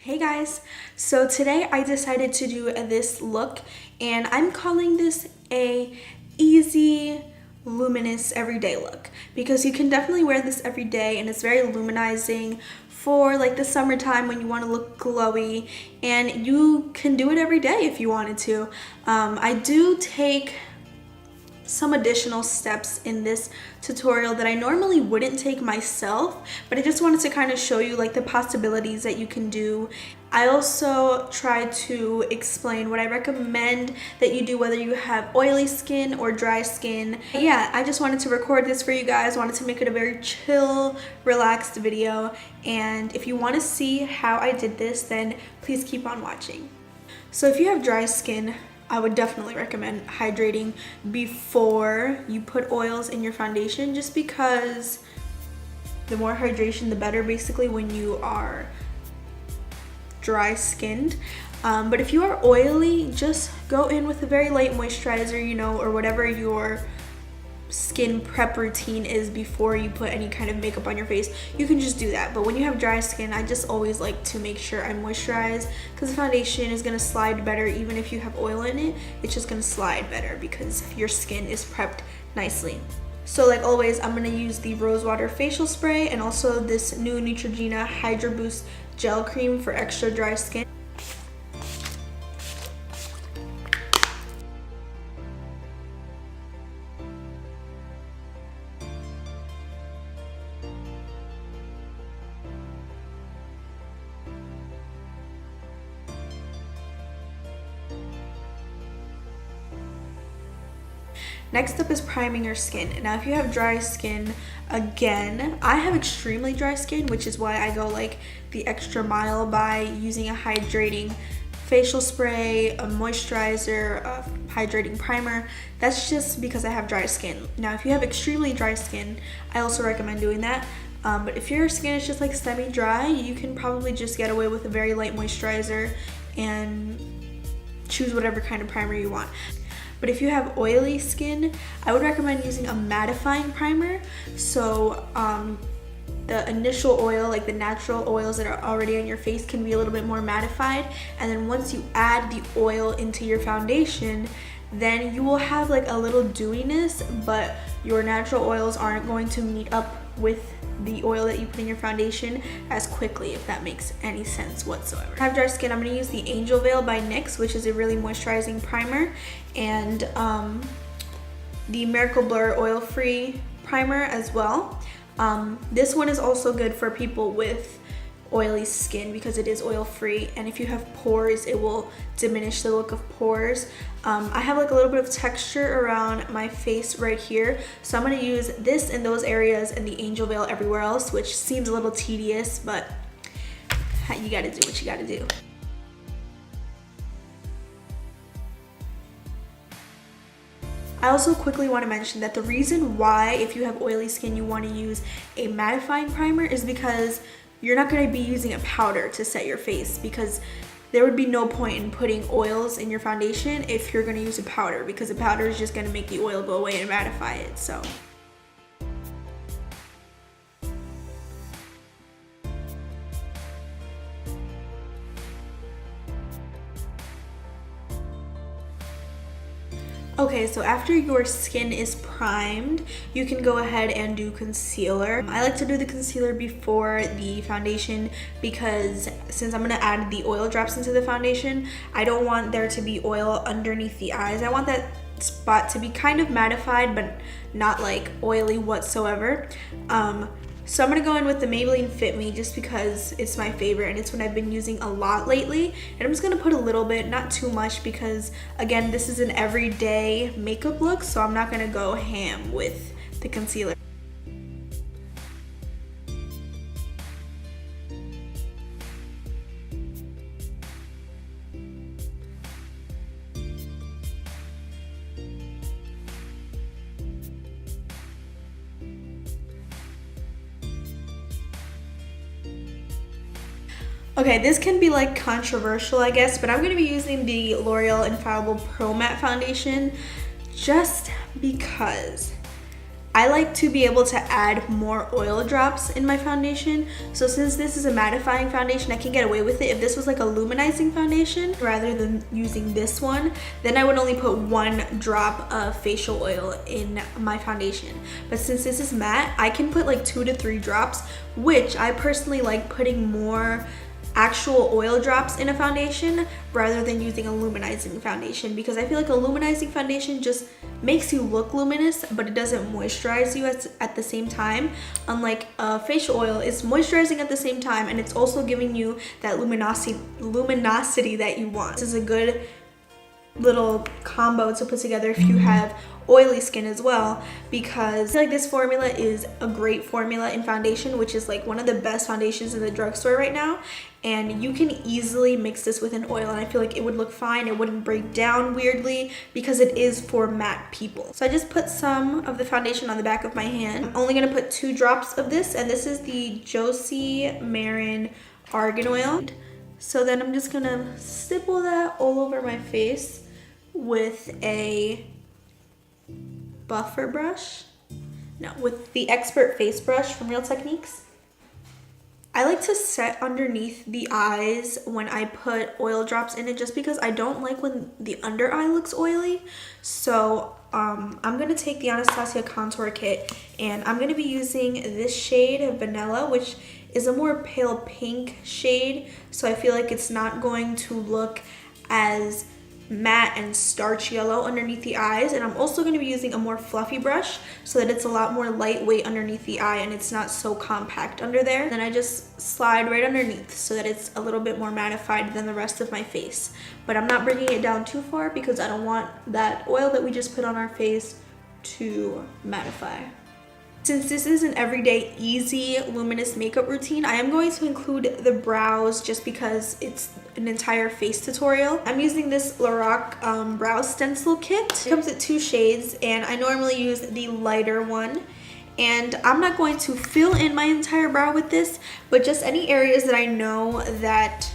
Hey guys, so today I decided to do this look and I'm calling this a easy luminous everyday look because you can definitely wear this every day and it's very luminizing for like the summertime when you want to look glowy, and you can do it every day if you wanted to. I do take some additional steps in this tutorial that I normally wouldn't take myself, but I just wanted to kind of show you like the possibilities that you can do. I also try to explain what I recommend that you do whether you have oily skin or dry skin. Yeah, I just wanted to record this for you guys, wanted to make it a very chill, relaxed video, and if you want to see how I did this, then please keep on watching. So if you have dry skin, I would definitely recommend hydrating before you put oils in your foundation, just because the more hydration the better basically when you are dry skinned. But if you are oily, just go in with a very light moisturizer, or whatever your skin prep routine is before you put any kind of makeup on your face. You can just do that. But when you have dry skin, I just always like to make sure I moisturize, because the foundation is going to slide better. Even if you have oil in it, it's just going to slide better because your skin is prepped nicely. So like always, I'm going to use the rose water facial spray and also this new Neutrogena Hydra Boost gel cream for extra dry skin. Next up is priming your skin. Now if you have dry skin, again, I have extremely dry skin, which is why I go like the extra mile by using a hydrating facial spray, a moisturizer, a hydrating primer. That's just because I have dry skin. Now if you have extremely dry skin, I also recommend doing that. But if your skin is just like semi-dry, you can probably just get away with a very light moisturizer and choose whatever kind of primer you want. But if you have oily skin, I would recommend using a mattifying primer. So the initial oil, like the natural oils that are already on your face, can be a little bit more mattified. And then once you add the oil into your foundation, then you will have like a little dewiness, but your natural oils aren't going to meet up with the oil that you put in your foundation as quickly, if that makes any sense whatsoever. If I have dry skin, I'm going to use the Angel Veil by NYX, which is a really moisturizing primer, and the Miracle Blur oil-free primer as well. This one is also good for people with oily skin because it is oil-free, and if you have pores, it will diminish the look of pores. I have like a little bit of texture around my face right here, so I'm going to use this in those areas and the Angel Veil everywhere else, which seems a little tedious, but you gotta do what you gotta do. I also quickly want to mention that the reason why, if you have oily skin, you want to use a mattifying primer is because you're not going to be using a powder to set your face, because there would be no point in putting oils in your foundation if you're going to use a powder, because a powder is just going to make the oil go away and mattify it. So okay, so after your skin is primed, you can go ahead and do concealer. I like to do the concealer before the foundation because since I'm going to add the oil drops into the foundation, I don't want there to be oil underneath the eyes. I want that spot to be kind of mattified but not like oily whatsoever. So I'm going to go in with the Maybelline Fit Me just because it's my favorite and it's what I've been using a lot lately. And I'm just going to put a little bit, not too much, because again, this is an everyday makeup look, so I'm not going to go ham with the concealer. Okay, this can be like controversial, I guess, but I'm going to be using the L'Oreal Infallible Pro Matte Foundation just because I like to be able to add more oil drops in my foundation. So since this is a mattifying foundation, I can get away with it. If this was like a luminizing foundation, rather than using this one, then I would only put 1 drop of facial oil in my foundation. But since this is matte, I can put like 2 to 3 drops, which I personally like putting more actual oil drops in a foundation rather than using a luminizing foundation, because I feel like a luminizing foundation just makes you look luminous, but it doesn't moisturize you at the same time. Unlike a facial oil, it's moisturizing at the same time and it's also giving you that luminosity that you want. This is a good little combo to put together if you have oily skin as well, because I feel like this formula is a great formula in foundation, which is like one of the best foundations in the drugstore right now. And you can easily mix this with an oil and I feel like it would look fine. It wouldn't break down weirdly because it is for matte people. So I just put some of the foundation on the back of my hand. I'm only gonna put 2 drops of this, and this is the Josie Marin Argan Oil. So then I'm just gonna stipple that all over my face with a buffer brush. No, with the Expert Face Brush from Real Techniques. I like to set underneath the eyes when I put oil drops in it, just because I don't like when the under eye looks oily. So I'm gonna take the Anastasia contour kit and I'm gonna be using this shade of Vanilla, which is a more pale pink shade. So I feel like it's not going to look as matte and starch yellow underneath the eyes. And I'm also going to be using a more fluffy brush so that it's a lot more lightweight underneath the eye and it's not so compact under there. Then I just slide right underneath so that it's a little bit more mattified than the rest of my face. But I'm not bringing it down too far because I don't want that oil that we just put on our face to mattify. Since this is an everyday easy luminous makeup routine, I am going to include the brows just because it's an entire face tutorial. I'm using this Lorac brow stencil kit. It comes in 2 shades and I normally use the lighter one. And I'm not going to fill in my entire brow with this, but just any areas that I know that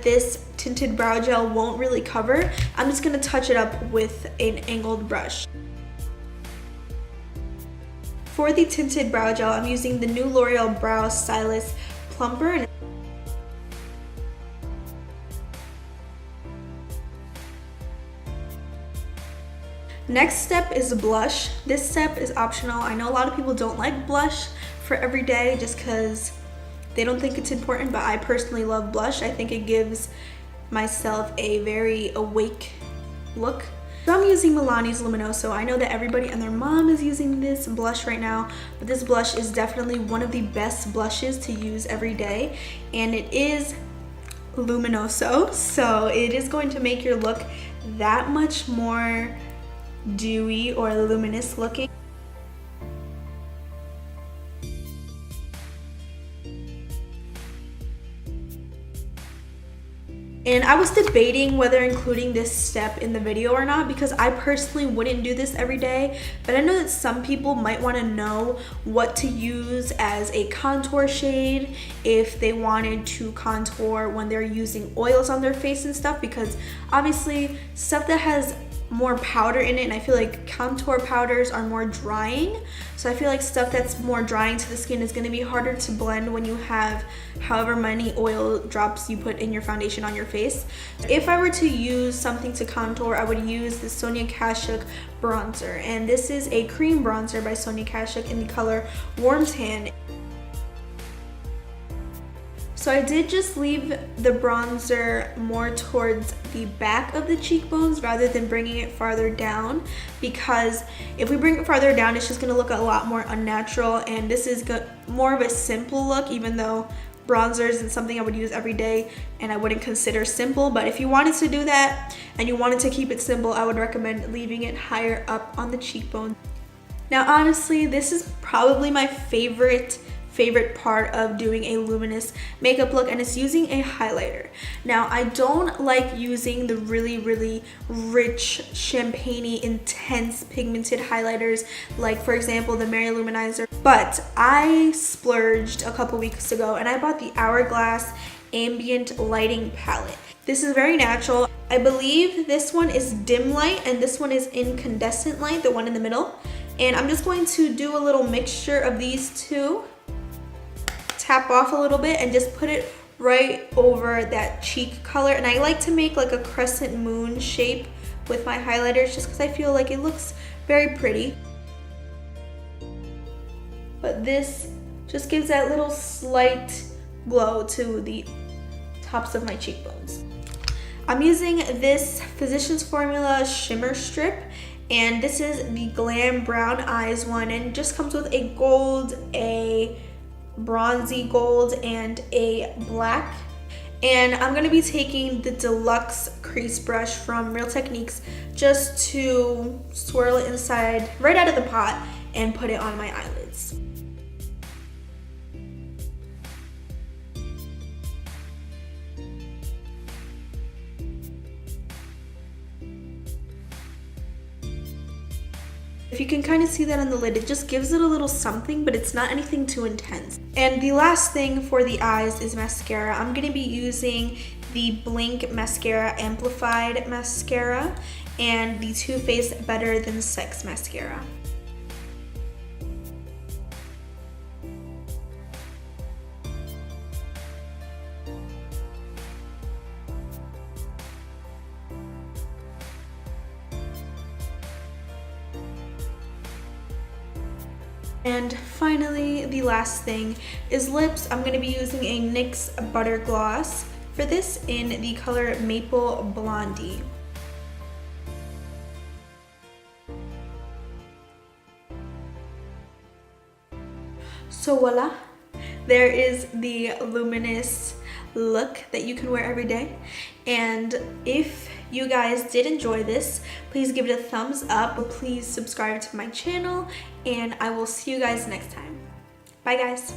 this tinted brow gel won't really cover, I'm just gonna touch it up with an angled brush. For the tinted brow gel, I'm using the new L'Oreal Brow Stylist Plumper. Next step is blush. This step is optional. I know a lot of people don't like blush for every day just because they don't think it's important, but I personally love blush. I think it gives myself a very awake look. So I'm using Milani's Luminoso. I know that everybody and their mom is using this blush right now, but this blush is definitely one of the best blushes to use every day, and it is luminoso, so it is going to make your look that much more dewy or luminous looking. And I was debating whether including this step in the video or not, because I personally wouldn't do this every day, but I know that some people might want to know what to use as a contour shade if they wanted to contour when they're using oils on their face and stuff, because obviously stuff that has more powder in it, and I feel like contour powders are more drying, so I feel like stuff that's more drying to the skin is going to be harder to blend when you have however many oil drops you put in your foundation on your face. If I were to use something to contour, I would use the Sonia Kashuk bronzer, and this is a cream bronzer by Sonia Kashuk in the color Warm Tan. So I did just leave the bronzer more towards the back of the cheekbones rather than bringing it farther down, because if we bring it farther down, it's just gonna look a lot more unnatural, and this is more of a simple look, even though bronzer isn't something I would use every day and I wouldn't consider simple. But if you wanted to do that and you wanted to keep it simple, I would recommend leaving it higher up on the cheekbone. Now honestly, this is probably my favorite part of doing a luminous makeup look, and it's using a highlighter. Now I don't like using the really rich champagne-y intense pigmented highlighters, like for example the Mary Luminizer, but I splurged a couple weeks ago and I bought the Hourglass Ambient Lighting Palette. This is very natural. I believe this one is dim light and this one is incandescent light, the one in the middle. And I'm just going to do a little mixture of these two. Tap off a little bit and just put it right over that cheek color. And I like to make like a crescent moon shape with my highlighters just because I feel like it looks very pretty. But this just gives that little slight glow to the tops of my cheekbones. I'm using this Physicians Formula Shimmer Strip, and this is the Glam Brown Eyes one, and it just comes with a gold, a bronzy gold, and a black. And I'm gonna be taking the Deluxe Crease Brush from Real Techniques just to swirl it inside, right out of the pot, and put it on my eyelids. If you can kind of see that on the lid, it just gives it a little something, but it's not anything too intense. And the last thing for the eyes is mascara. I'm gonna be using the Blink Mascara Amplified Mascara and the Too Faced Better Than Sex Mascara. And finally, the last thing is lips. I'm going to be using a NYX Butter Gloss for this in the color Maple Blondie. So voila, there is the luminous look that you can wear every day. And if you guys did enjoy this, please give it a thumbs up. Please subscribe to my channel, and I will see you guys next time. Bye guys.